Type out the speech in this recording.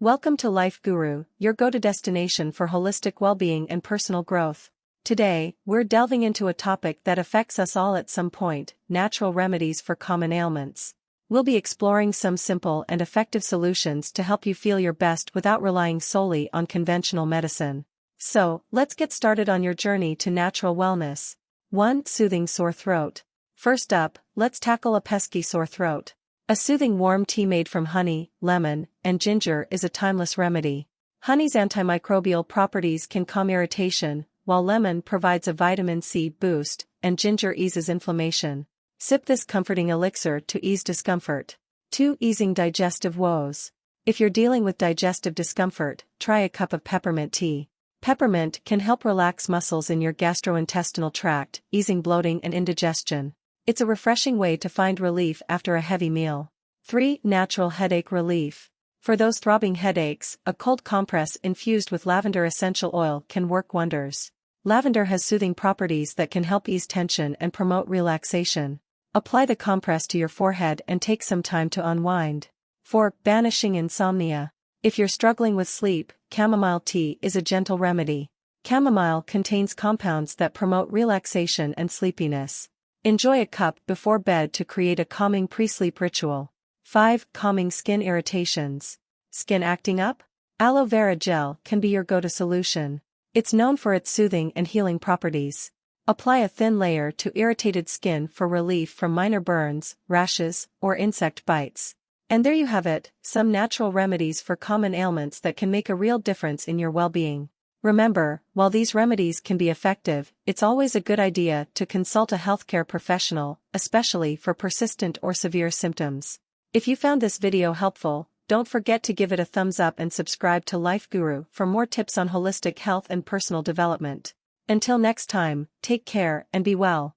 Welcome to LifeGuru, your go-to destination for holistic well-being and personal growth. Today, we're delving into a topic that affects us all at some point: natural remedies for common ailments. We'll be exploring some simple and effective solutions to help you feel your best without relying solely on conventional medicine. So, let's get started on your journey to natural wellness. 1. Soothing sore throat. First up, let's tackle a pesky sore throat. A soothing warm tea made from honey, lemon, and ginger is a timeless remedy. Honey's antimicrobial properties can calm irritation, while lemon provides a vitamin C boost, and ginger eases inflammation. Sip this comforting elixir to ease discomfort. 2. Easing digestive woes. If you're dealing with digestive discomfort, try a cup of peppermint tea. Peppermint can help relax muscles in your gastrointestinal tract, easing bloating and indigestion. It's a refreshing way to find relief after a heavy meal. 3. Natural headache relief. For those throbbing headaches, a cold compress infused with lavender essential oil can work wonders. Lavender has soothing properties that can help ease tension and promote relaxation. Apply the compress to your forehead and take some time to unwind. 4. Banishing insomnia. If you're struggling with sleep, chamomile tea is a gentle remedy. Chamomile contains compounds that promote relaxation and sleepiness. Enjoy a cup before bed to create a calming pre-sleep ritual. 5. Calming skin irritations. Skin acting up? Aloe vera gel can be your go-to solution. It's known for its soothing and healing properties. Apply a thin layer to irritated skin for relief from minor burns, rashes, or insect bites. And there you have it, some natural remedies for common ailments that can make a real difference in your well-being. Remember, while these remedies can be effective, it's always a good idea to consult a healthcare professional, especially for persistent or severe symptoms. If you found this video helpful, don't forget to give it a thumbs up and subscribe to LifeGuru for more tips on holistic health and personal development. Until next time, take care and be well.